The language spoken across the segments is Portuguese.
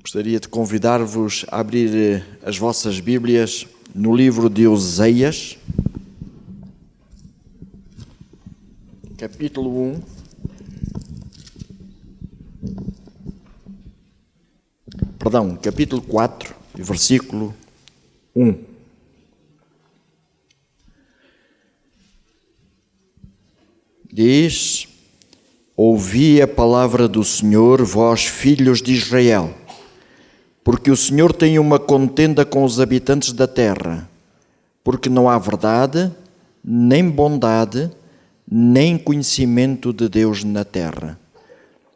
Gostaria de convidar-vos a abrir as vossas Bíblias no livro de Oseias, capítulo 1. Capítulo 4, versículo 1. Diz: Ouvi a palavra do Senhor, vós filhos de Israel, porque o Senhor tem uma contenda com os habitantes da terra, porque não há verdade, nem bondade, nem conhecimento de Deus na terra.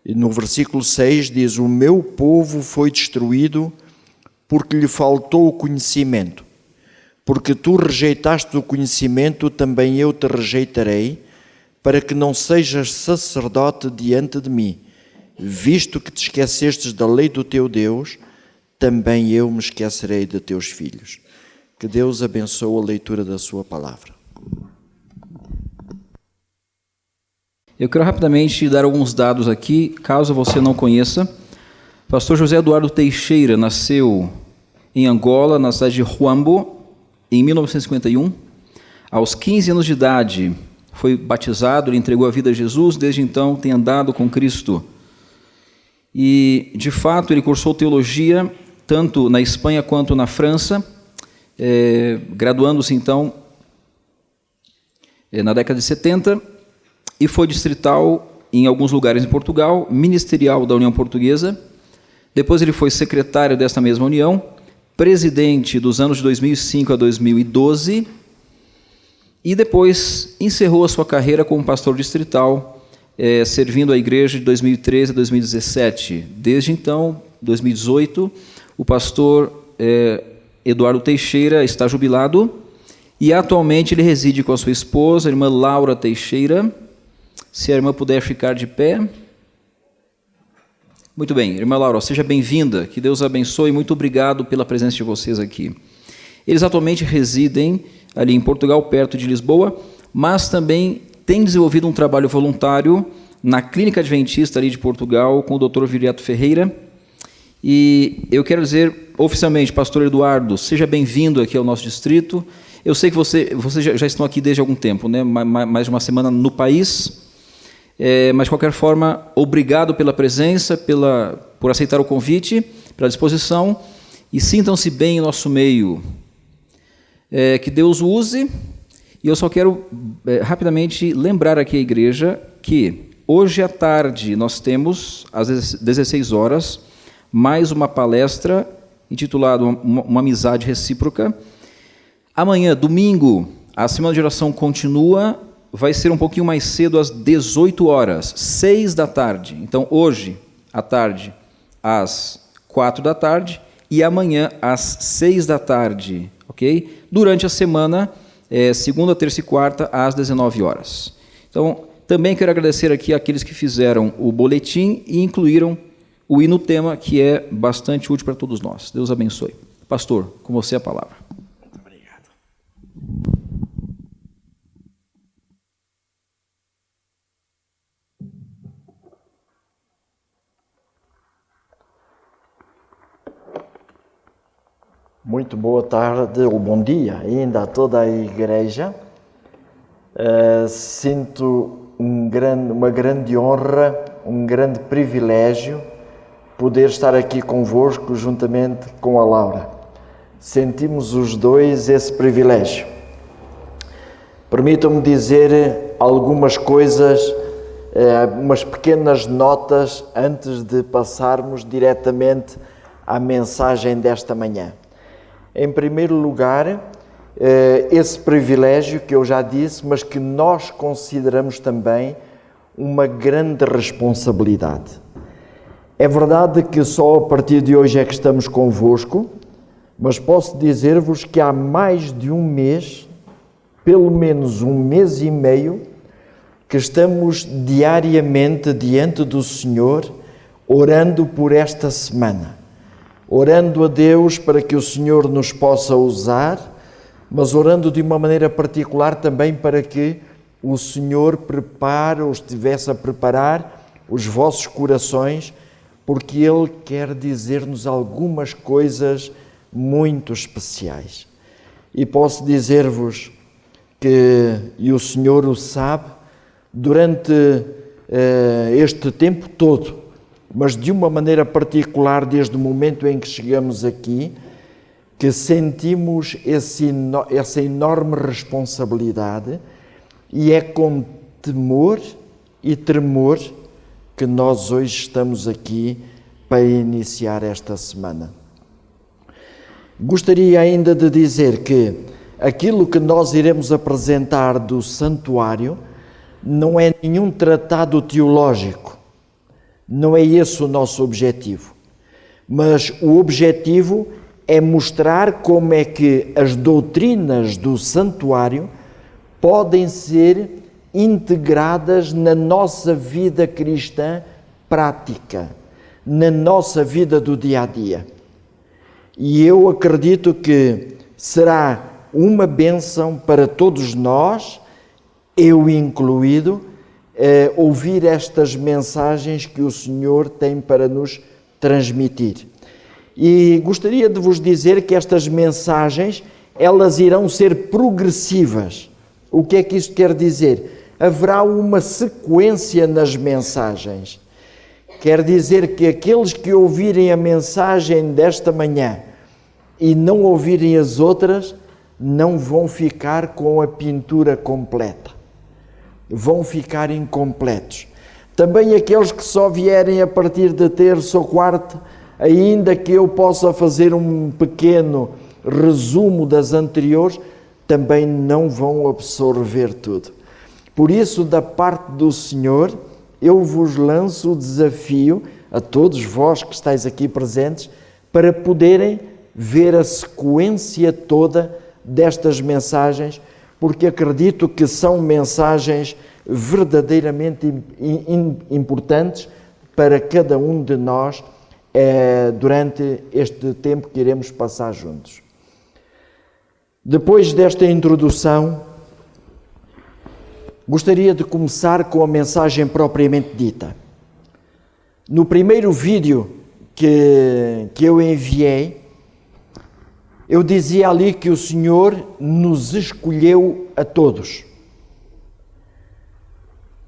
E no versículo 6 diz: O meu povo foi destruído porque lhe faltou o conhecimento. Porque tu rejeitaste o conhecimento, também eu te rejeitarei, para que não sejas sacerdote diante de mim. Visto que te esquecestes da lei do teu Deus, também eu me esquecerei de teus filhos. Que Deus abençoe a leitura da sua palavra. Eu quero rapidamente dar alguns dados aqui, caso você não conheça. Pastor José Eduardo Teixeira nasceu em Angola, na cidade de Huambo, em 1951. Aos 15 anos de idade, foi batizado, ele entregou a vida a Jesus, desde então tem andado com Cristo. E, de fato, ele cursou teologia, tanto na Espanha quanto na França, graduando-se, então, na década de 70, e foi distrital em alguns lugares em Portugal, ministerial da União Portuguesa. Depois ele foi secretário desta mesma União, presidente dos anos de 2005 a 2012, e depois encerrou a sua carreira como pastor distrital, servindo a igreja de 2013 a 2017. Desde então, 2018, o pastor Eduardo Teixeira está jubilado e atualmente ele reside com a sua esposa, a irmã Laura Teixeira. Se a irmã puder ficar de pé. Muito bem, irmã Laura, seja bem-vinda, que Deus abençoe, muito obrigado pela presença de vocês aqui. Eles atualmente residem ali em Portugal, perto de Lisboa, mas também têm desenvolvido um trabalho voluntário na Clínica Adventista ali de Portugal, com o Dr. Viriato Ferreira. E eu quero dizer oficialmente, pastor Eduardo, seja bem-vindo aqui ao nosso distrito. Eu sei que vocês já estão aqui desde algum tempo, né? Mais de uma semana no país. Mas, de qualquer forma, obrigado pela presença, por aceitar o convite, pela disposição, e sintam-se bem em nosso meio. Que Deus use, e eu só quero rapidamente lembrar aqui a igreja que hoje à tarde nós temos, às 16 horas, mais uma palestra intitulada Uma Amizade Recíproca. Amanhã, domingo, a Semana de Oração continua, vai ser um pouquinho mais cedo, às 18 horas, 6 da tarde. Então, hoje, à tarde, às 4 da tarde, e amanhã, às 6 da tarde, ok? Durante a semana, segunda, terça e quarta, às 19 horas. Então, também quero agradecer aqui àqueles que fizeram o boletim e incluíram o hino tema, que é bastante útil para todos nós. Deus abençoe. Pastor, com você a palavra. Muito boa tarde, ou bom dia ainda a toda a igreja. Sinto uma grande honra, um grande privilégio poder estar aqui convosco juntamente com a Laura. Sentimos os dois esse privilégio. Permitam-me dizer algumas coisas, umas pequenas notas antes de passarmos diretamente à mensagem desta manhã. Em primeiro lugar, esse privilégio que eu já disse, mas que nós consideramos também uma grande responsabilidade. É verdade que só a partir de hoje é que estamos convosco, mas posso dizer-vos que há mais de um mês, pelo menos um mês e meio, que estamos diariamente diante do Senhor, orando por esta semana. Orando a Deus para que o Senhor nos possa usar, mas orando de uma maneira particular também para que o Senhor prepare ou estivesse a preparar os vossos corações, porque Ele quer dizer-nos algumas coisas muito especiais. E posso dizer-vos que, e o Senhor o sabe, durante este tempo todo, mas de uma maneira particular desde o momento em que chegamos aqui, que sentimos essa enorme responsabilidade, e é com temor e tremor que nós hoje estamos aqui para iniciar esta semana. Gostaria ainda de dizer que aquilo que nós iremos apresentar do santuário não é nenhum tratado teológico, não é esse o nosso objetivo, mas o objetivo é mostrar como é que as doutrinas do santuário podem ser integradas na nossa vida cristã prática, na nossa vida do dia a dia. E eu acredito que será uma bênção para todos nós, eu incluído, ouvir estas mensagens que o Senhor tem para nos transmitir. E gostaria de vos dizer que estas mensagens, elas irão ser progressivas. O que é que isto quer dizer? Haverá uma sequência nas mensagens. Quer dizer que aqueles que ouvirem a mensagem desta manhã e não ouvirem as outras, não vão ficar com a pintura completa. Vão ficar incompletos. Também aqueles que só vierem a partir de terça ou quarta, ainda que eu possa fazer um pequeno resumo das anteriores, também não vão absorver tudo. Por isso, da parte do Senhor, eu vos lanço o desafio a todos vós que estáis aqui presentes para poderem ver a sequência toda destas mensagens, porque acredito que são mensagens verdadeiramente importantes para cada um de nós durante este tempo que iremos passar juntos. Depois desta introdução, gostaria de começar com a mensagem propriamente dita. No primeiro vídeo que eu enviei, eu dizia ali que o Senhor nos escolheu a todos.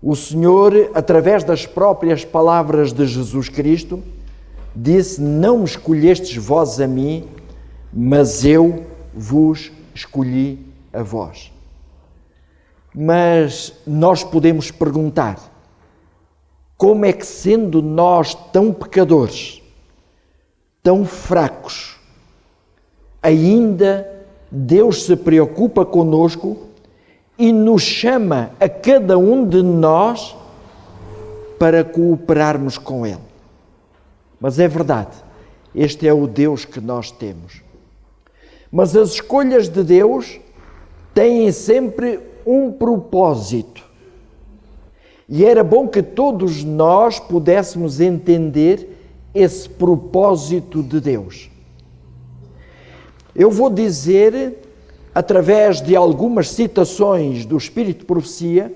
O Senhor, através das próprias palavras de Jesus Cristo, disse: não me escolhestes vós a mim, mas eu vos escolhi a vós. Mas nós podemos perguntar, como é que, sendo nós tão pecadores, tão fracos, ainda Deus se preocupa conosco e nos chama a cada um de nós para cooperarmos com Ele? Mas é verdade, este é o Deus que nós temos. Mas as escolhas de Deus têm sempre um propósito. E era bom que todos nós pudéssemos entender esse propósito de Deus. Eu vou dizer, através de algumas citações do Espírito de Profecia,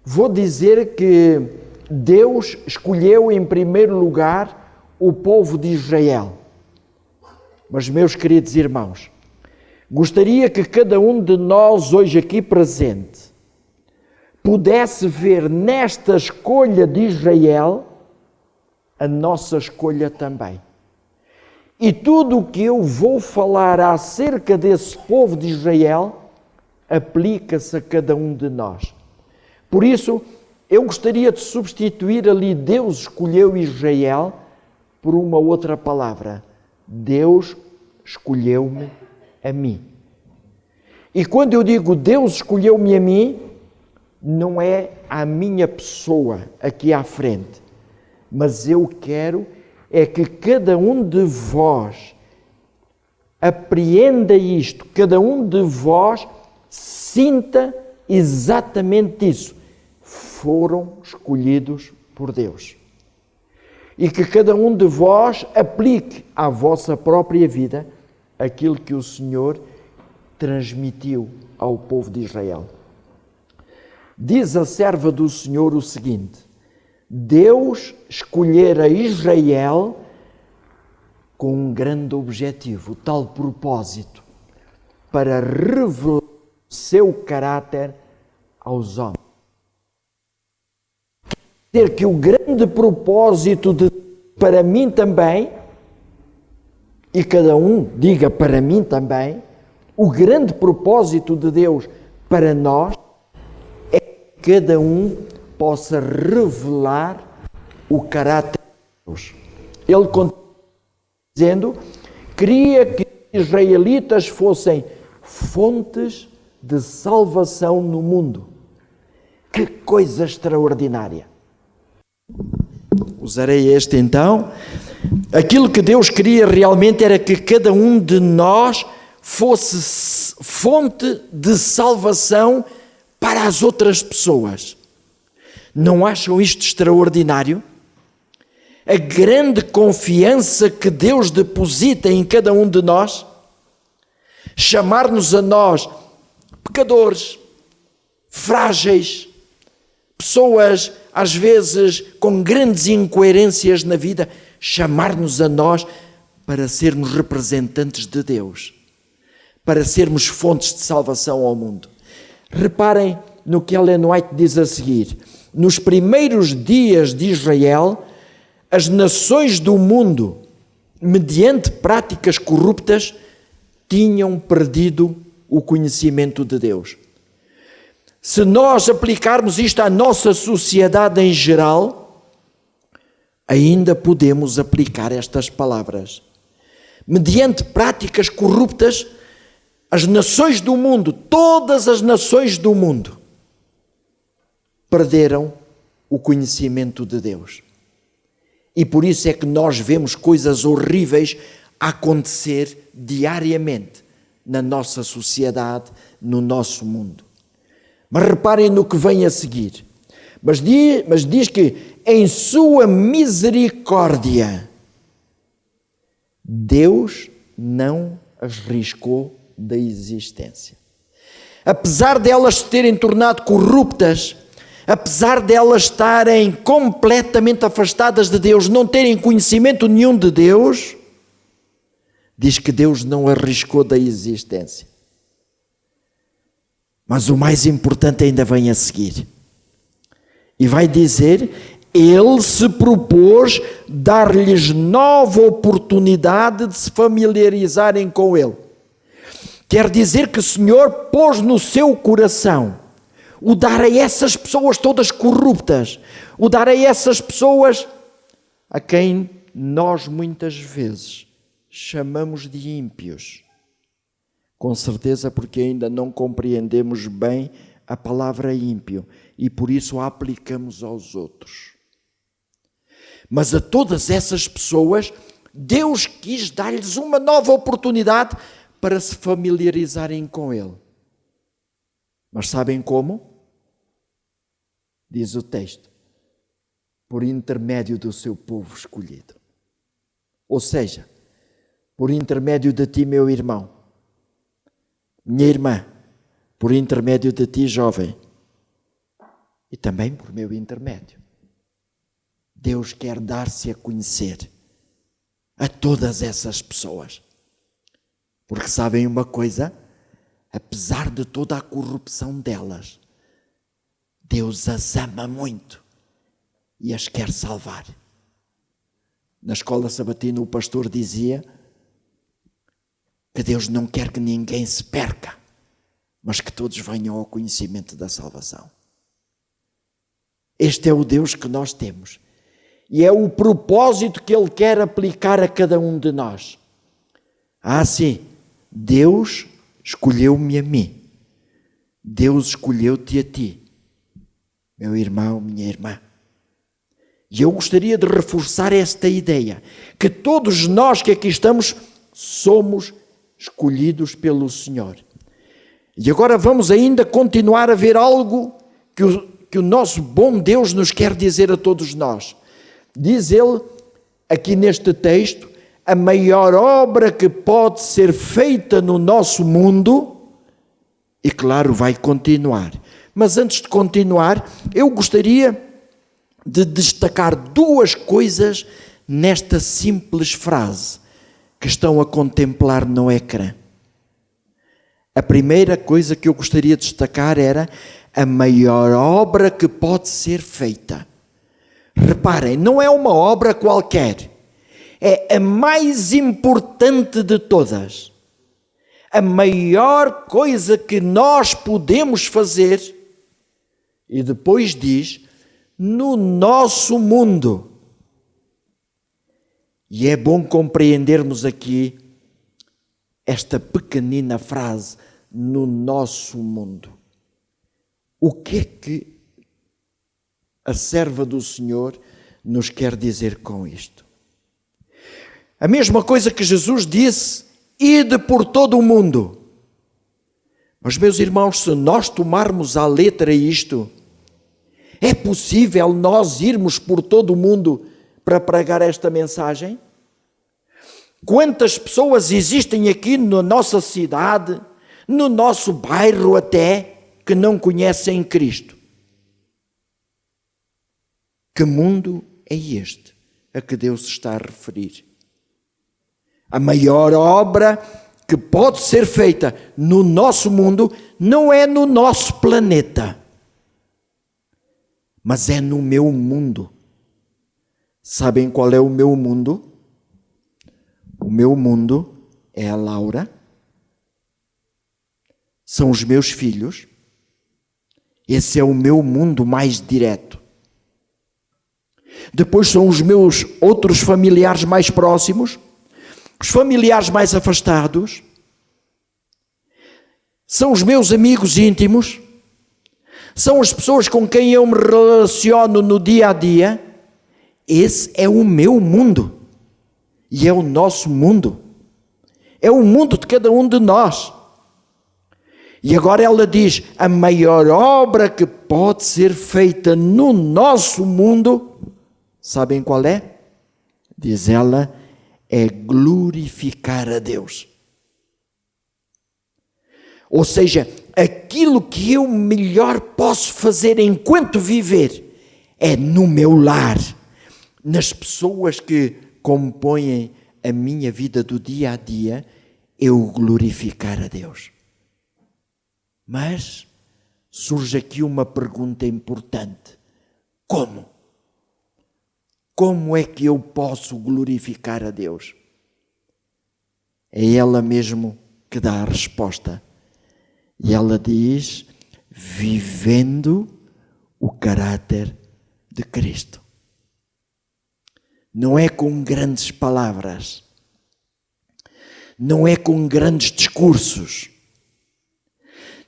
vou dizer que Deus escolheu em primeiro lugar o povo de Israel. Mas, meus queridos irmãos, gostaria que cada um de nós hoje aqui presente pudesse ver nesta escolha de Israel a nossa escolha também. E tudo o que eu vou falar acerca desse povo de Israel aplica-se a cada um de nós. Por isso, eu gostaria de substituir ali Deus escolheu Israel por uma outra palavra. Deus escolheu-me a mim. E quando eu digo Deus escolheu-me a mim, não é a minha pessoa aqui à frente, mas eu quero é que cada um de vós apreenda isto, cada um de vós sinta exatamente isso. Foram escolhidos por Deus. E que cada um de vós aplique à vossa própria vida aquilo que o Senhor transmitiu ao povo de Israel. Diz a serva do Senhor o seguinte: Deus escolhera Israel com um grande objetivo, o tal propósito, para revelar o seu caráter aos homens. Quer dizer que o grande propósito para mim também, e cada um diga para mim também, o grande propósito de Deus para nós é que cada um possa revelar o caráter de Deus. Ele continua dizendo, queria que os israelitas fossem fontes de salvação no mundo. Que coisa extraordinária! Usarei este então. Aquilo que Deus queria realmente era que cada um de nós fosse fonte de salvação para as outras pessoas. Não acham isto extraordinário? A grande confiança que Deus deposita em cada um de nós, chamar-nos a nós, pecadores, frágeis, pessoas às vezes com grandes incoerências na vida, chamar-nos a nós para sermos representantes de Deus, para sermos fontes de salvação ao mundo. Reparem no que Ellen White diz a seguir. Nos primeiros dias de Israel, as nações do mundo, mediante práticas corruptas, tinham perdido o conhecimento de Deus. Se nós aplicarmos isto à nossa sociedade em geral, ainda podemos aplicar estas palavras. Mediante práticas corruptas, as nações do mundo, todas as nações do mundo, perderam o conhecimento de Deus. E por isso é que nós vemos coisas horríveis acontecer diariamente na nossa sociedade, no nosso mundo. Mas reparem no que vem a seguir. Mas diz que em sua misericórdia, Deus não as riscou da existência. Apesar delas se terem tornado corruptas, apesar delas estarem completamente afastadas de Deus, não terem conhecimento nenhum de Deus, diz que Deus não arriscou da existência. Mas o mais importante ainda vem a seguir. E vai dizer, Ele se propôs dar-lhes nova oportunidade de se familiarizarem com Ele. Quer dizer que o Senhor pôs no seu coração o dar a essas pessoas todas corruptas, o dar a essas pessoas a quem nós muitas vezes chamamos de ímpios. Com certeza porque ainda não compreendemos bem a palavra ímpio e por isso a aplicamos aos outros. Mas a todas essas pessoas, Deus quis dar-lhes uma nova oportunidade para se familiarizarem com Ele. Mas sabem como? Diz o texto, por intermédio do seu povo escolhido. Ou seja, por intermédio de ti, meu irmão, minha irmã, por intermédio de ti, jovem, e também por meu intermédio. Deus quer dar-se a conhecer a todas essas pessoas. Porque sabem uma coisa? Apesar de toda a corrupção delas, Deus as ama muito e as quer salvar. Na escola sabatina o pastor dizia que Deus não quer que ninguém se perca, mas que todos venham ao conhecimento da salvação. Este é o Deus que nós temos e é o propósito que Ele quer aplicar a cada um de nós. Sim, Deus escolheu-me a mim, Deus escolheu-te a ti, meu irmão, minha irmã. E eu gostaria de reforçar esta ideia, que todos nós que aqui estamos somos escolhidos pelo Senhor. E agora vamos ainda continuar a ver algo que o nosso bom Deus nos quer dizer a todos nós. Diz Ele, aqui neste texto, a maior obra que pode ser feita no nosso mundo, e claro, vai continuar. Mas antes de continuar, eu gostaria de destacar duas coisas nesta simples frase que estão a contemplar no ecrã. A primeira coisa que eu gostaria de destacar era a maior obra que pode ser feita. Reparem, não é uma obra qualquer, é a mais importante de todas. A maior coisa que nós podemos fazer, e depois diz, no nosso mundo. E é bom compreendermos aqui esta pequenina frase, no nosso mundo. O que é que a serva do Senhor nos quer dizer com isto? A mesma coisa que Jesus disse, ide por todo o mundo. Mas, meus irmãos, se nós tomarmos à letra isto, é possível nós irmos por todo o mundo para pregar esta mensagem? Quantas pessoas existem aqui na nossa cidade, no nosso bairro até, que não conhecem Cristo? Que mundo é este a que Deus está a referir? A maior obra que pode ser feita no nosso mundo não é no nosso planeta, mas é no meu mundo. Sabem qual é o meu mundo? O meu mundo é a Laura, são os meus filhos, esse é o meu mundo mais direto. Depois são os meus outros familiares mais próximos, os familiares mais afastados, são os meus amigos íntimos, são as pessoas com quem eu me relaciono no dia a dia. Esse é o meu mundo. E é o nosso mundo. É o mundo de cada um de nós. E agora ela diz, a maior obra que pode ser feita no nosso mundo, sabem qual é? Diz ela, é glorificar a Deus. Ou seja, aquilo que eu melhor posso fazer enquanto viver é no meu lar, nas pessoas que compõem a minha vida do dia a dia, eu glorificar a Deus. Mas surge aqui uma pergunta importante. Como? Como é que eu posso glorificar a Deus? É ela mesmo que dá a resposta. E ela diz, vivendo o caráter de Cristo. Não é com grandes palavras, não é com grandes discursos,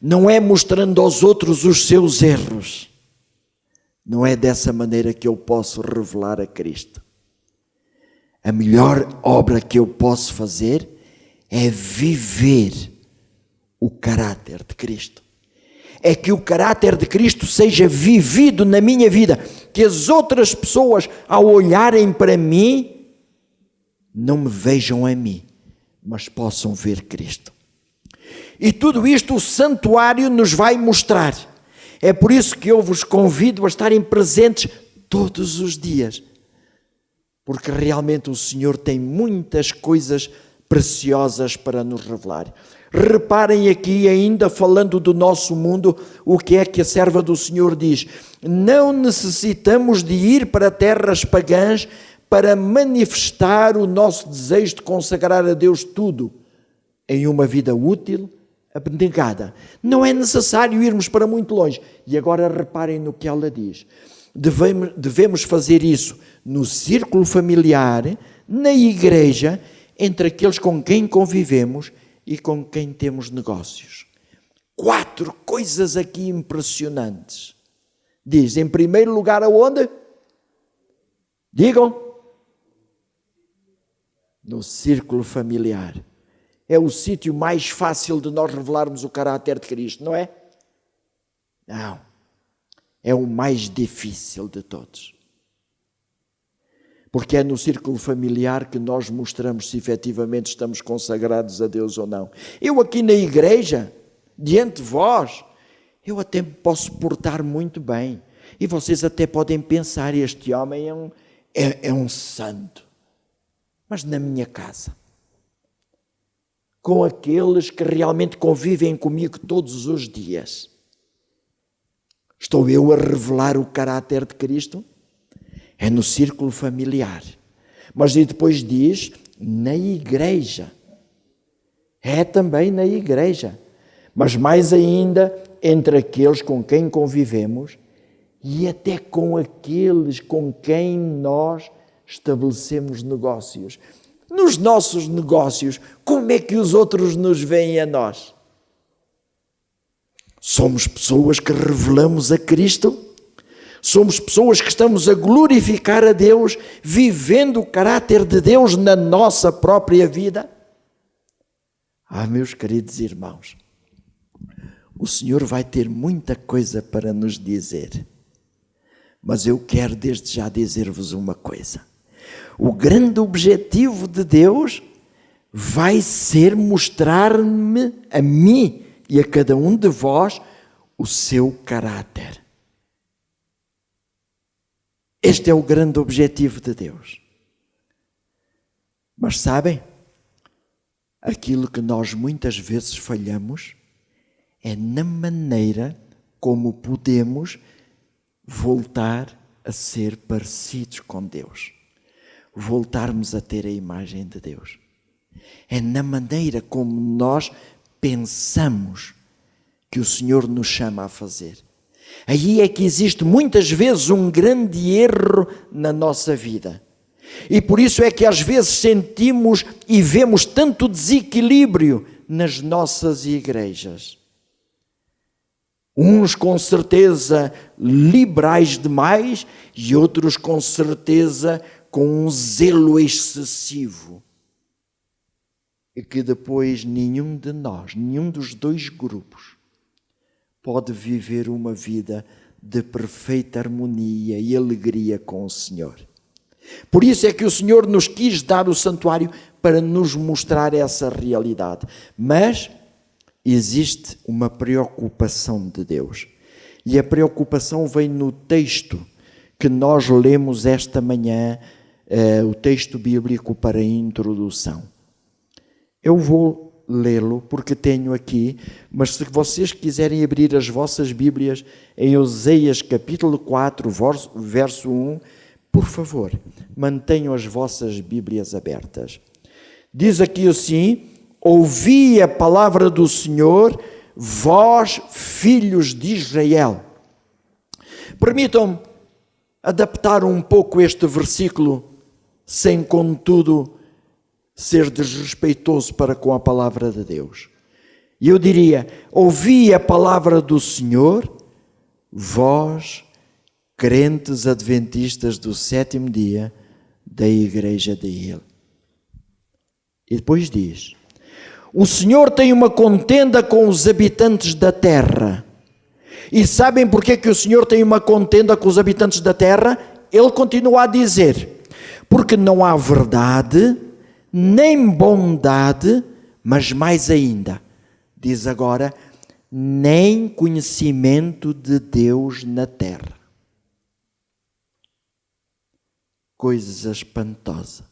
não é mostrando aos outros os seus erros. Não é dessa maneira que eu posso revelar a Cristo. A melhor obra que eu posso fazer é viver o caráter de Cristo. É que o caráter de Cristo seja vivido na minha vida, que as outras pessoas, ao olharem para mim, não me vejam a mim, mas possam ver Cristo. E tudo isto o santuário nos vai mostrar. É por isso que eu vos convido a estarem presentes todos os dias, porque realmente o Senhor tem muitas coisas preciosas para nos revelar. Reparem aqui, ainda falando do nosso mundo, o que é que a serva do Senhor diz. Não necessitamos de ir para terras pagãs para manifestar o nosso desejo de consagrar a Deus tudo em uma vida útil, abnegada. Não é necessário irmos para muito longe. E agora reparem no que ela diz. Devemos fazer isso no círculo familiar, na igreja, entre aqueles com quem convivemos e com quem temos negócios. 4 coisas aqui impressionantes. Diz, em primeiro lugar, aonde? Digam. No círculo familiar. É o sítio mais fácil de nós revelarmos o caráter de Cristo, não é? Não. É o mais difícil de todos. Porque é no círculo familiar que nós mostramos se efetivamente estamos consagrados a Deus ou não. Eu aqui na igreja, diante de vós, eu até me posso portar muito bem. E vocês até podem pensar, este homem é um santo. Mas na minha casa, com aqueles que realmente convivem comigo todos os dias, estou eu a revelar o caráter de Cristo? É no círculo familiar. Mas e depois diz, na igreja. É também na igreja. Mas mais ainda, entre aqueles com quem convivemos e até com aqueles com quem nós estabelecemos negócios. Nos nossos negócios, como é que os outros nos veem a nós? Somos pessoas que revelamos a Cristo? Somos pessoas que estamos a glorificar a Deus, vivendo o caráter de Deus na nossa própria vida? Meus queridos irmãos, o Senhor vai ter muita coisa para nos dizer. Mas eu quero desde já dizer-vos uma coisa. O grande objetivo de Deus vai ser mostrar-me a mim e a cada um de vós o seu caráter. Este é o grande objetivo de Deus. Mas sabem, aquilo que nós muitas vezes falhamos é na maneira como podemos voltar a ser parecidos com Deus. Voltarmos a ter a imagem de Deus. É na maneira como nós pensamos que o Senhor nos chama a fazer. Aí é que existe muitas vezes um grande erro na nossa vida. E por isso é que às vezes sentimos e vemos tanto desequilíbrio nas nossas igrejas. Uns com certeza liberais demais e outros com certeza com um zelo excessivo. E que depois nenhum de nós, nenhum dos dois grupos, pode viver uma vida de perfeita harmonia e alegria com o Senhor. Por isso é que o Senhor nos quis dar o santuário para nos mostrar essa realidade. Mas existe uma preocupação de Deus. E a preocupação vem no texto que nós lemos esta manhã, o texto bíblico para a introdução. Eu vou lê-lo porque tenho aqui, mas se vocês quiserem abrir as vossas Bíblias em Oseias capítulo 4, verso 1, por favor, mantenham as vossas Bíblias abertas. Diz aqui assim: ouvi a palavra do Senhor, vós, filhos de Israel. Permitam-me adaptar um pouco este versículo, sem, contudo, ser desrespeitoso para com a palavra de Deus. E eu diria: ouvi a palavra do Senhor, vós, crentes adventistas do sétimo dia da igreja de Ele. E depois diz: o Senhor tem uma contenda com os habitantes da terra. E sabem porque que o Senhor tem uma contenda com os habitantes da terra? Ele continua a dizer: porque não há verdade, nem bondade, mas mais ainda, diz agora, nem conhecimento de Deus na terra. Coisa espantosa.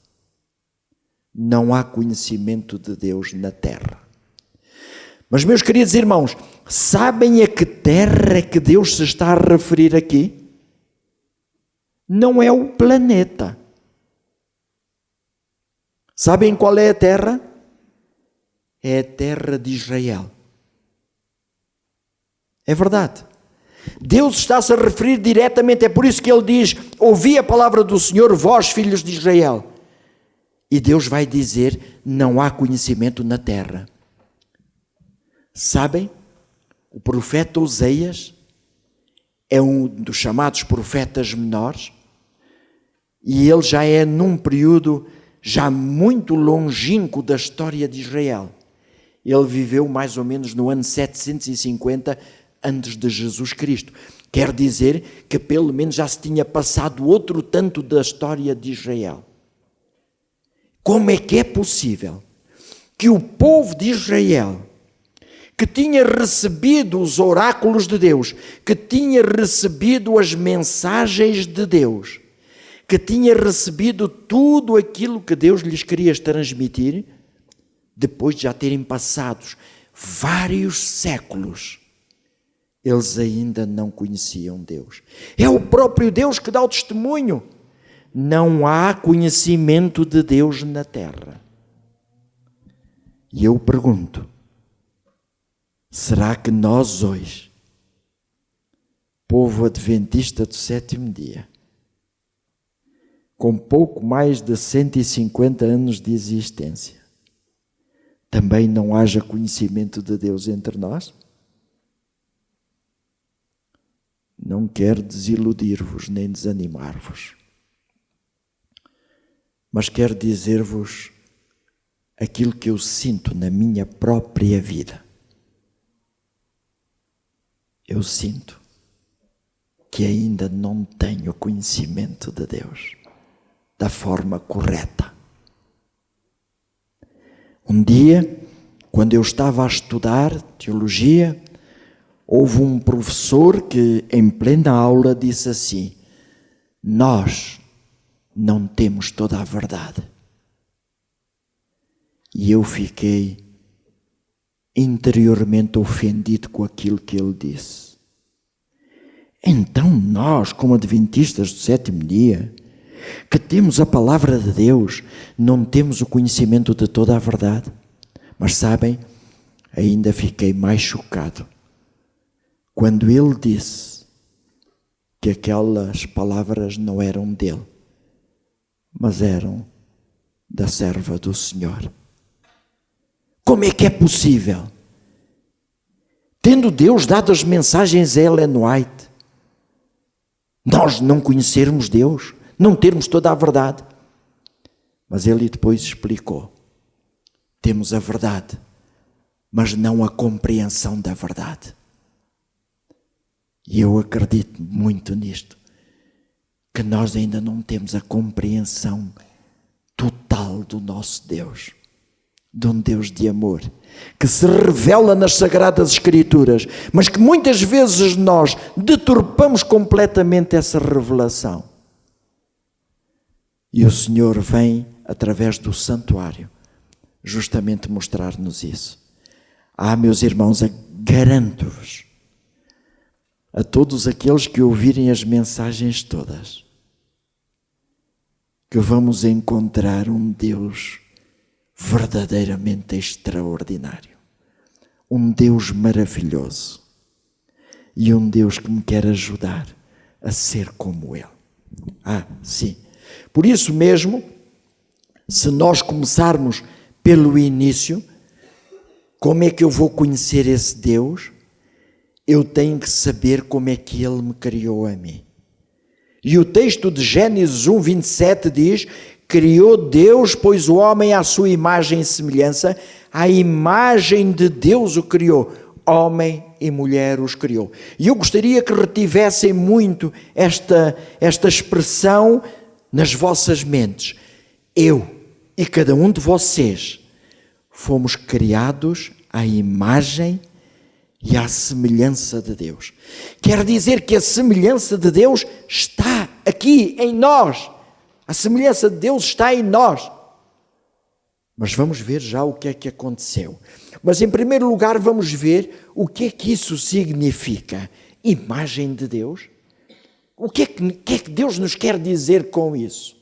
Não há conhecimento de Deus na terra. Mas, meus queridos irmãos, sabem a que terra é que Deus se está a referir aqui? Não é o planeta. Sabem qual é a terra? É a terra de Israel. É verdade. Deus está-se a referir diretamente, é por isso que Ele diz: ouvi a palavra do Senhor, vós, filhos de Israel. E Deus vai dizer: não há conhecimento na terra. Sabem? O profeta Oseias é um dos chamados profetas menores, e ele já é num período já muito longínquo da história de Israel. Ele viveu mais ou menos no ano 750 antes de Jesus Cristo. Quer dizer que pelo menos já se tinha passado outro tanto da história de Israel. Como é que é possível que o povo de Israel que tinha recebido os oráculos de Deus, que tinha recebido as mensagens de Deus, que tinha recebido tudo aquilo que Deus lhes queria transmitir, depois de já terem passado vários séculos, eles ainda não conheciam Deus. É o próprio Deus que dá o testemunho. Não há conhecimento de Deus na terra. E eu pergunto, será que nós hoje, povo adventista do sétimo dia, com pouco mais de 150 anos de existência, também não haja conhecimento de Deus entre nós? Não quero desiludir-vos nem desanimar-vos, mas quero dizer-vos aquilo que eu sinto na minha própria vida. Eu sinto que ainda não tenho conhecimento de Deus da forma correta. Um dia, quando eu estava a estudar teologia, houve um professor que, em plena aula, disse assim: nós não temos toda a verdade. E eu fiquei interiormente ofendido com aquilo que ele disse. Então nós, como adventistas do sétimo dia, que temos a palavra de Deus, não temos o conhecimento de toda a verdade? Mas sabem, ainda fiquei mais chocado quando ele disse que aquelas palavras não eram dele, mas eram da serva do Senhor. Como é que é possível? Tendo Deus dado as mensagens a Ellen White, nós não conhecermos Deus, não termos toda a verdade. Mas ele depois explicou: temos a verdade, mas não a compreensão da verdade. E eu acredito muito nisto, que nós ainda não temos a compreensão total do nosso Deus, de um Deus de amor, que se revela nas Sagradas Escrituras, mas que muitas vezes nós deturpamos completamente essa revelação. E o Senhor vem, através do santuário, justamente mostrar-nos isso. Meus irmãos, garanto-vos, a todos aqueles que ouvirem as mensagens todas, que vamos encontrar um Deus verdadeiramente extraordinário, um Deus maravilhoso e um Deus que me quer ajudar a ser como Ele. Sim. Por isso mesmo, se nós começarmos pelo início, como é que eu vou conhecer esse Deus? Eu tenho que saber como é que Ele me criou a mim. E o texto de Gênesis 1:27 diz: criou Deus, pois o homem à sua imagem e semelhança, à imagem de Deus o criou, homem e mulher os criou. E eu gostaria que retivessem muito esta expressão nas vossas mentes. Eu e cada um de vocês fomos criados à imagem e à semelhança de Deus. Quer dizer que a semelhança de Deus está aqui em nós. A semelhança de Deus está em nós. Mas vamos ver já o que é que aconteceu. Mas em primeiro lugar vamos ver o que é que isso significa. Imagem de Deus. O que é que Deus nos quer dizer com isso?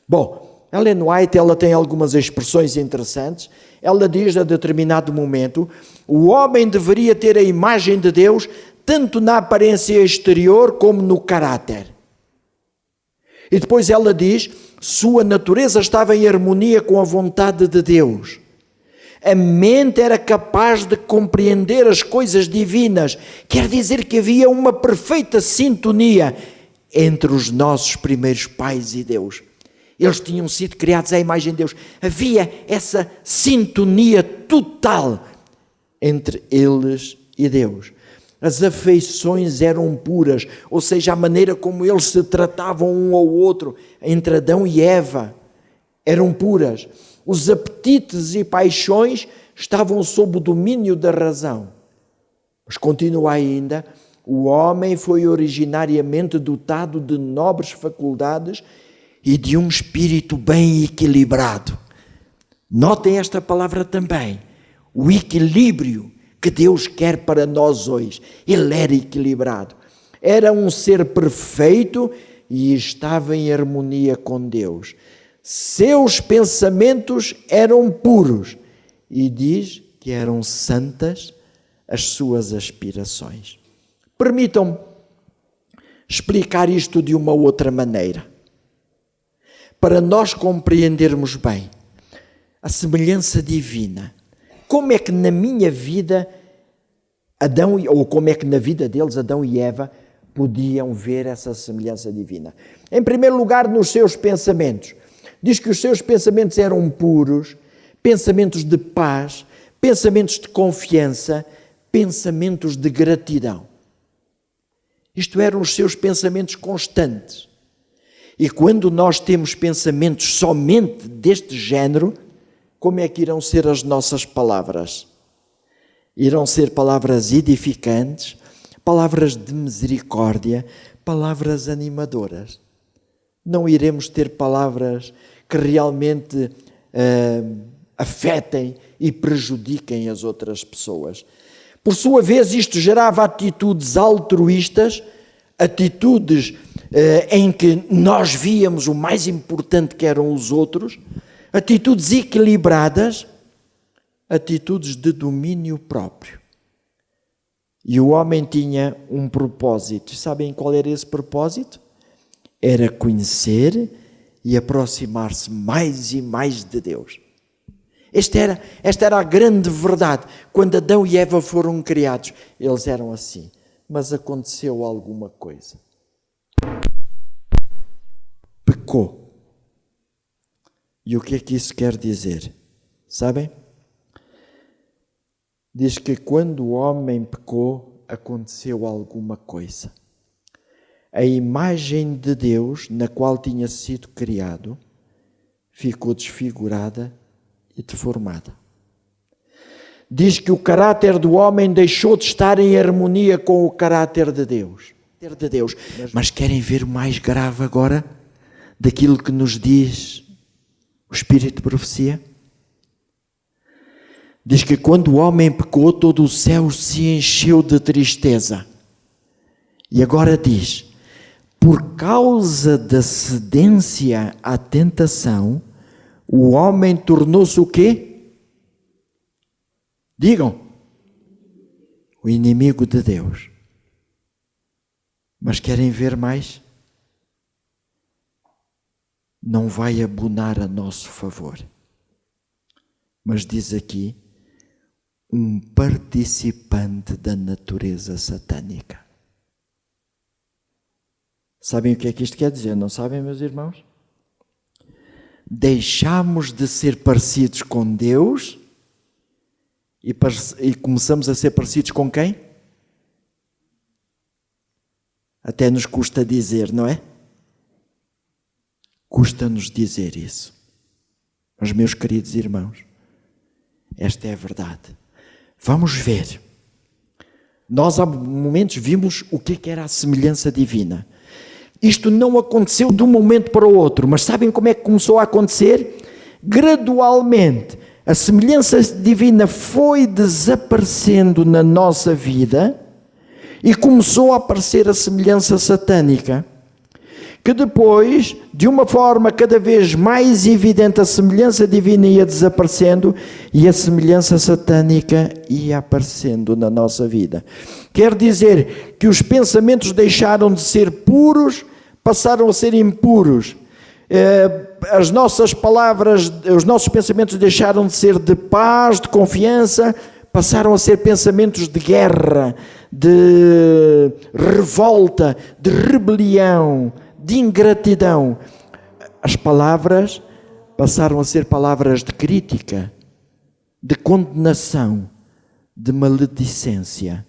Bom, Ellen White, ela tem algumas expressões interessantes. Ela diz a determinado momento: o homem deveria ter a imagem de Deus tanto na aparência exterior como no caráter. E depois ela diz: sua natureza estava em harmonia com a vontade de Deus. A mente era capaz de compreender as coisas divinas. Quer dizer que havia uma perfeita sintonia entre os nossos primeiros pais e Deus. Eles tinham sido criados à imagem de Deus. Havia essa sintonia total entre eles e Deus. As afeições eram puras, ou seja, a maneira como eles se tratavam um ao outro, entre Adão e Eva, eram puras. Os apetites e paixões estavam sob o domínio da razão. Mas continua ainda: o homem foi originariamente dotado de nobres faculdades e de um espírito bem equilibrado. Notem esta palavra também, o equilíbrio que Deus quer para nós hoje. Ele era equilibrado, era um ser perfeito e estava em harmonia com Deus. Seus pensamentos eram puros e diz que eram santas as suas aspirações. Permitam-me explicar isto de uma outra maneira, para nós compreendermos bem a semelhança divina. Como é que na minha vida como é que na vida deles, Adão e Eva, podiam ver essa semelhança divina? Em primeiro lugar, nos seus pensamentos. Diz que os seus pensamentos eram puros, pensamentos de paz, pensamentos de confiança, pensamentos de gratidão. Isto eram os seus pensamentos constantes. E quando nós temos pensamentos somente deste género, como é que irão ser as nossas palavras? Irão ser palavras edificantes, palavras de misericórdia, palavras animadoras. Não iremos ter palavras que realmente afetem e prejudiquem as outras pessoas. Por sua vez, isto gerava atitudes altruístas, atitudes em que nós víamos o mais importante que eram os outros, atitudes equilibradas, atitudes de domínio próprio. E o homem tinha um propósito. Sabem qual era esse propósito? Era conhecer e aproximar-se mais e mais de Deus. Esta era a grande verdade. Quando Adão e Eva foram criados, eles eram assim. Mas aconteceu alguma coisa. Pecou. E o que é que isso quer dizer? Sabem? Diz que quando o homem pecou, aconteceu alguma coisa. A imagem de Deus, na qual tinha sido criado, ficou desfigurada e deformada. Diz que o caráter do homem deixou de estar em harmonia com o caráter de Deus. Mas querem ver o mais grave agora daquilo que nos diz o Espírito de profecia? Diz que quando o homem pecou, todo o céu se encheu de tristeza. E agora diz: por causa da cedência à tentação, o homem tornou-se o quê? Digam. O inimigo de Deus. Mas querem ver mais? Não vai abonar a nosso favor. Mas diz aqui, um participante da natureza satânica. Sabem o que é que isto quer dizer? Não sabem, meus irmãos? Deixamos de ser parecidos com Deus e começamos a ser parecidos com quem? Até nos custa dizer, não é? Custa-nos dizer isso. Mas, meus queridos irmãos, esta é a verdade. Vamos ver. Nós há momentos vimos o que era a semelhança divina. Isto não aconteceu de um momento para o outro, mas sabem como é que começou a acontecer? Gradualmente, a semelhança divina foi desaparecendo na nossa vida e começou a aparecer a semelhança satânica, que depois, de uma forma cada vez mais evidente, a semelhança divina ia desaparecendo e a semelhança satânica ia aparecendo na nossa vida. Quer dizer que os pensamentos deixaram de ser puros, passaram a ser impuros. As nossas palavras, os nossos pensamentos deixaram de ser de paz, de confiança, passaram a ser pensamentos de guerra, de revolta, de rebelião, de ingratidão. As palavras passaram a ser palavras de crítica, de condenação, de maledicência.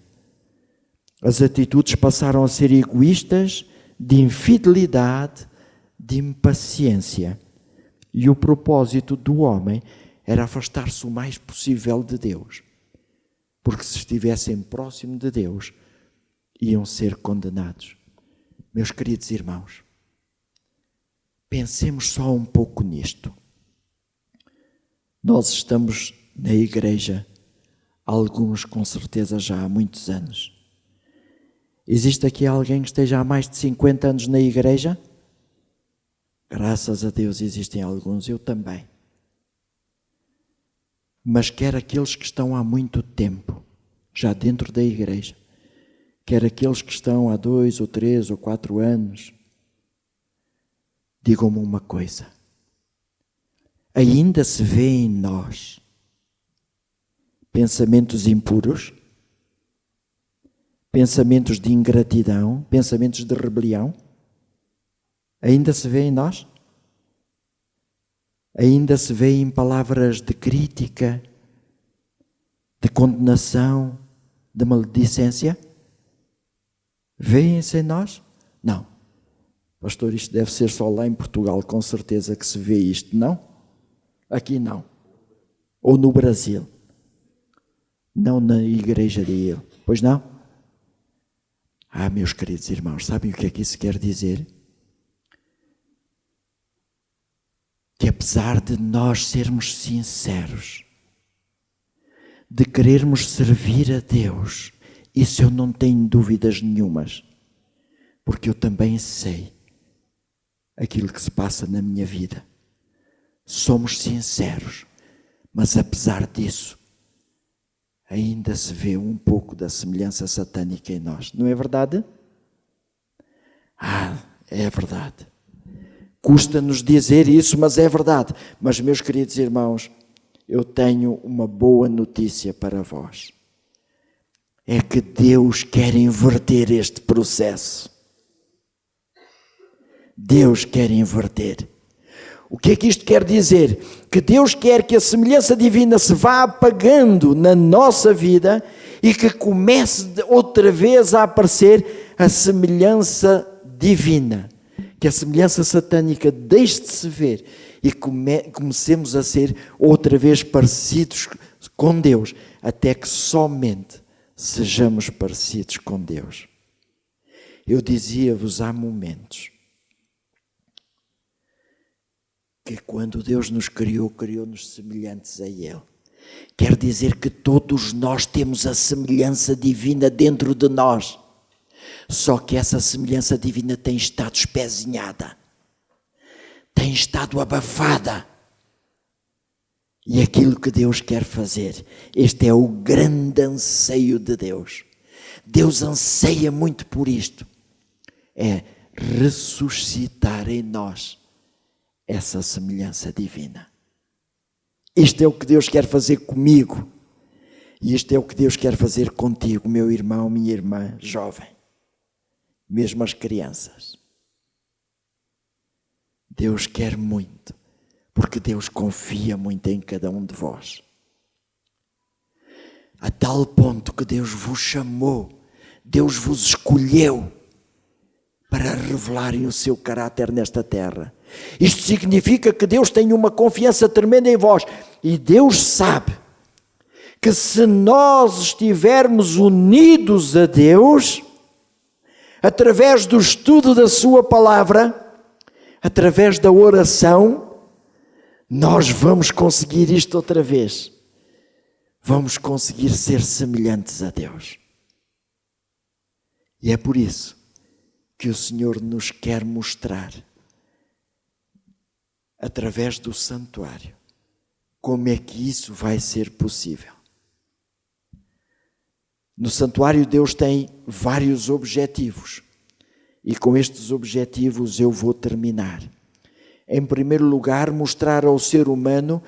As atitudes passaram a ser egoístas, de infidelidade, de impaciência. E o propósito do homem era afastar-se o mais possível de Deus. porque se estivessem próximo de Deus, iam ser condenados. Meus queridos irmãos, pensemos só um pouco nisto. Nós estamos na igreja, alguns com certeza já há muitos anos. Existe aqui alguém que esteja há mais de 50 anos na igreja? Graças a Deus existem alguns, eu também. Mas quer aqueles que estão há muito tempo, já dentro da igreja, quer aqueles que estão há 2 ou 3 ou 4 anos, digam-me uma coisa, ainda se vê em nós pensamentos impuros, pensamentos de ingratidão, pensamentos de rebelião? Ainda se vê em nós? Ainda se vê em palavras de crítica, de condenação, de maledicência? Vêem-se em nós? Não. Pastor, isto deve ser só lá em Portugal, com certeza que se vê isto, não? Aqui não. Ou no Brasil. Não na igreja de ele. Pois não? Meus queridos irmãos, sabem o que é que isso quer dizer? Que apesar de nós sermos sinceros, de querermos servir a Deus, isso eu não tenho dúvidas nenhumas, porque eu também sei aquilo que se passa na minha vida. Somos sinceros, mas apesar disso, ainda se vê um pouco da semelhança satânica em nós. Não é verdade? É verdade. Custa-nos dizer isso, mas é verdade. Mas, meus queridos irmãos, eu tenho uma boa notícia para vós. É que Deus quer inverter este processo. Deus quer inverter. O que é que isto quer dizer? Que Deus quer que a semelhança divina se vá apagando na nossa vida e que comece outra vez a aparecer a semelhança divina. Que a semelhança satânica deixe de se ver e comecemos a ser outra vez parecidos com Deus, até que somente sejamos parecidos com Deus. Eu dizia-vos há momentos que quando Deus nos criou, criou-nos semelhantes a Ele. Quer dizer que todos nós temos a semelhança divina dentro de nós. Só que essa semelhança divina tem estado espezinhada, tem estado abafada. E aquilo que Deus quer fazer, este é o grande anseio de Deus. Deus anseia muito por isto, é ressuscitar em nós essa semelhança divina. Isto é o que Deus quer fazer comigo, e isto é o que Deus quer fazer contigo, meu irmão, minha irmã, jovem. Mesmo as crianças. Deus quer muito, porque Deus confia muito em cada um de vós. A tal ponto que Deus vos chamou, Deus vos escolheu para revelarem o seu caráter nesta terra. Isto significa que Deus tem uma confiança tremenda em vós e Deus sabe que se nós estivermos unidos a Deus, através do estudo da sua palavra, através da oração, nós vamos conseguir isto outra vez. Vamos conseguir ser semelhantes a Deus. E é por isso que o Senhor nos quer mostrar, através do santuário, como é que isso vai ser possível. No santuário Deus tem vários objetivos e com estes objetivos eu vou terminar. Em primeiro lugar, mostrar ao ser humano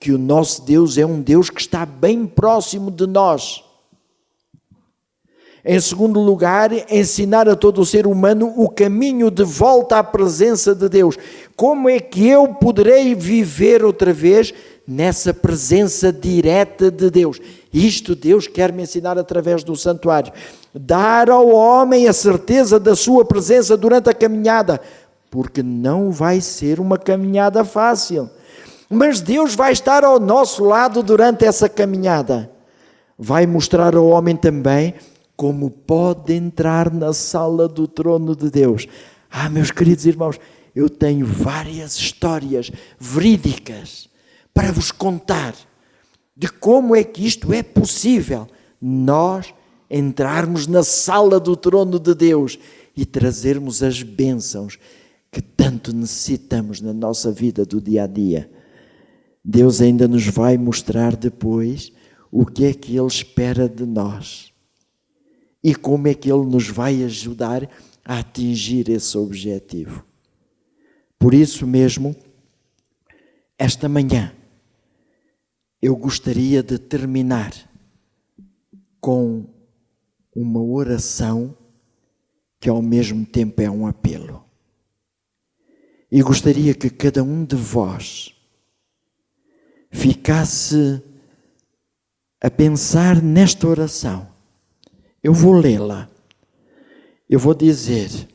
que o nosso Deus é um Deus que está bem próximo de nós. Em segundo lugar, ensinar a todo o ser humano o caminho de volta à presença de Deus. Como é que eu poderei viver outra vez nessa presença direta de Deus? Isto Deus quer me ensinar através do santuário. Dar ao homem a certeza da sua presença durante a caminhada, porque não vai ser uma caminhada fácil. Mas Deus vai estar ao nosso lado durante essa caminhada. vai mostrar ao homem também como pode entrar na sala do trono de Deus. Meus queridos irmãos, eu tenho várias histórias verídicas para vos contar de como é que isto é possível. Nós entrarmos na sala do trono de Deus e trazermos as bênçãos que tanto necessitamos na nossa vida do dia a dia. Deus ainda nos vai mostrar depois o que é que Ele espera de nós e como é que Ele nos vai ajudar a atingir esse objetivo. Por isso mesmo, esta manhã, eu gostaria de terminar com uma oração que ao mesmo tempo é um apelo. E gostaria que cada um de vós ficasse a pensar nesta oração. Eu vou lê-la. Eu vou dizer: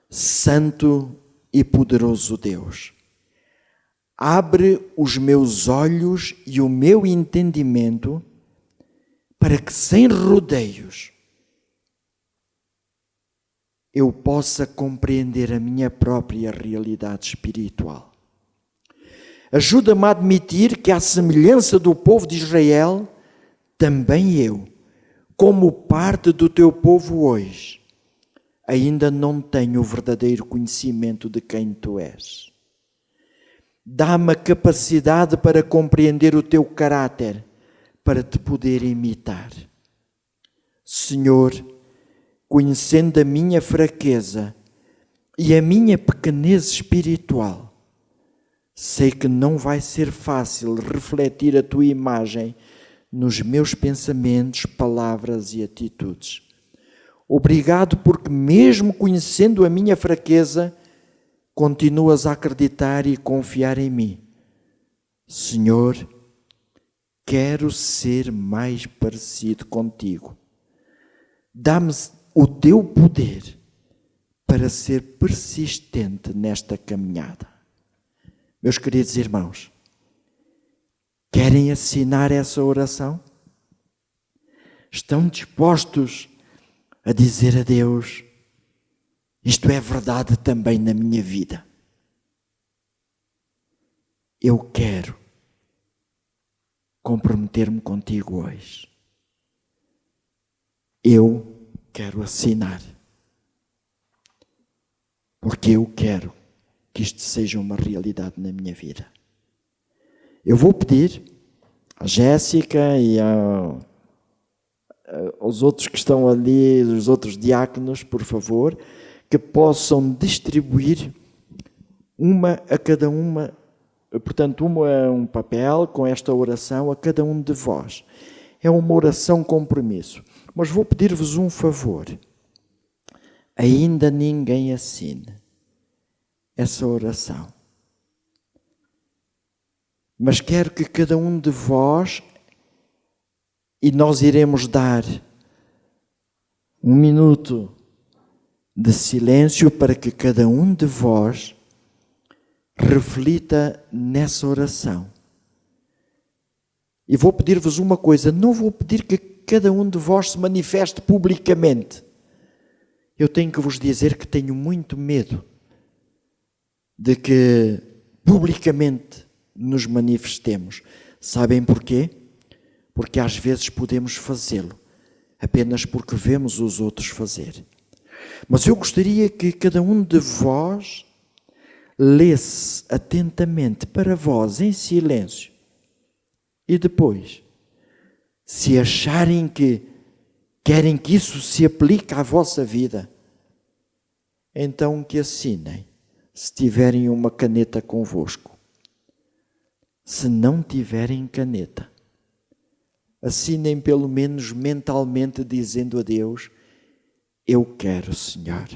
Santo e poderoso Deus, abre os meus olhos e o meu entendimento para que sem rodeios eu possa compreender a minha própria realidade espiritual. Ajuda-me a admitir que, à semelhança do povo de Israel, também eu, como parte do teu povo hoje, ainda não tenho o verdadeiro conhecimento de quem tu és. Dá-me a capacidade para compreender o teu caráter, para te poder imitar. Senhor, conhecendo a minha fraqueza e a minha pequenez espiritual, sei que não vai ser fácil refletir a tua imagem nos meus pensamentos, palavras e atitudes. Obrigado porque, mesmo conhecendo a minha fraqueza, continuas a acreditar e confiar em mim. Senhor, quero ser mais parecido contigo. Dá-me o teu poder para ser persistente nesta caminhada. Meus queridos irmãos, querem assinar essa oração? Estão dispostos a dizer a Deus: isto é verdade também na minha vida. Eu quero comprometer-me contigo hoje. Eu quero assinar. Porque eu quero que isto seja uma realidade na minha vida. Eu vou pedir a Jéssica e aos outros que estão ali, os outros diáconos, por favor, que possam distribuir uma a cada uma, portanto, um papel com esta oração a cada um de vós. É uma oração compromisso. Mas vou pedir-vos um favor. Ainda ninguém assine essa oração. Mas quero que cada um de vós, e nós iremos dar 1 minuto de silêncio para que cada um de vós reflita nessa oração. E vou pedir-vos uma coisa: não vou pedir que cada um de vós se manifeste publicamente. Eu tenho que vos dizer que tenho muito medo de que publicamente nos manifestemos. Sabem porquê? Porque às vezes podemos fazê-lo apenas porque vemos os outros fazer. Mas eu gostaria que cada um de vós lesse atentamente para vós em silêncio e depois, se acharem que querem que isso se aplique à vossa vida, então que assinem, se tiverem uma caneta convosco. Se não tiverem caneta, assinem pelo menos mentalmente, dizendo a Deus: eu quero, Senhor.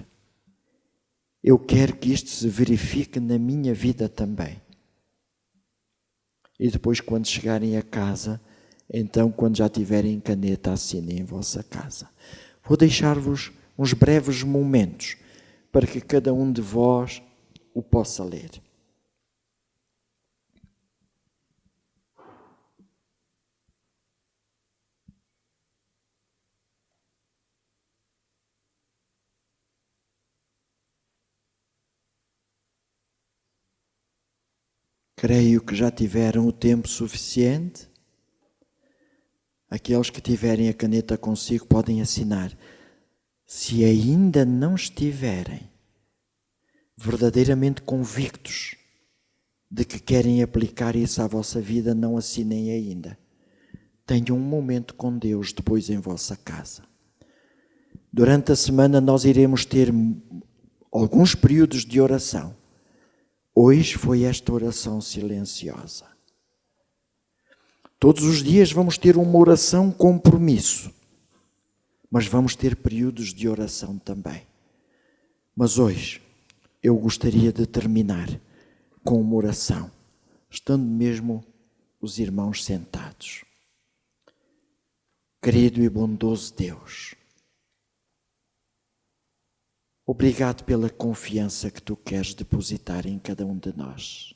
Eu quero que isto se verifique na minha vida também. E depois, quando chegarem a casa, então, quando já tiverem caneta, assinem em vossa casa. Vou deixar-vos uns breves momentos para que cada um de vós o possa ler. Creio que já tiveram o tempo suficiente. Aqueles que tiverem a caneta consigo podem assinar. Se ainda não estiverem verdadeiramente convictos de que querem aplicar isso à vossa vida, não assinem ainda. Tenham um momento com Deus depois em vossa casa. Durante a semana nós iremos ter alguns períodos de oração. Hoje foi esta oração silenciosa. Todos os dias vamos ter uma oração compromisso, mas vamos ter períodos de oração também. Mas hoje eu gostaria de terminar com uma oração, estando mesmo os irmãos sentados. Querido e bondoso Deus, obrigado pela confiança que Tu queres depositar em cada um de nós.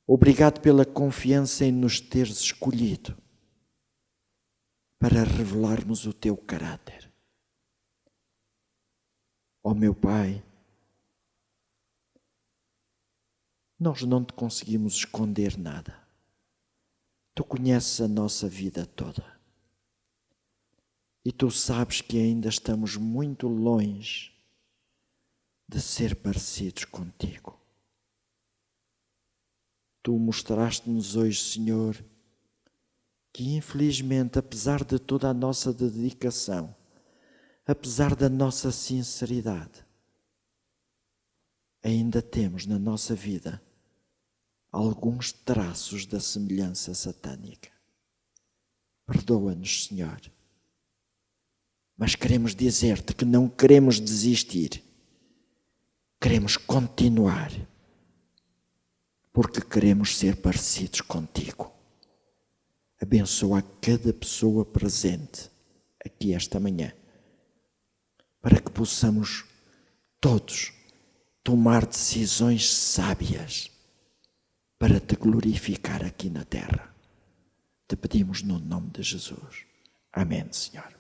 Obrigado pela confiança em nos teres escolhido para revelarmos o Teu caráter. Ó meu Pai, nós não Te conseguimos esconder nada. Tu conheces a nossa vida toda. E Tu sabes que ainda estamos muito longe de ser parecidos contigo. Tu mostraste-nos hoje, Senhor, que infelizmente, apesar de toda a nossa dedicação, apesar da nossa sinceridade, ainda temos na nossa vida alguns traços da semelhança satânica. Perdoa-nos, Senhor. Mas queremos dizer-te que não queremos desistir. Queremos continuar. Porque queremos ser parecidos contigo. Abençoa cada pessoa presente aqui esta manhã, para que possamos todos tomar decisões sábias para Te glorificar aqui na terra. Te pedimos no nome de Jesus. Amém, Senhor.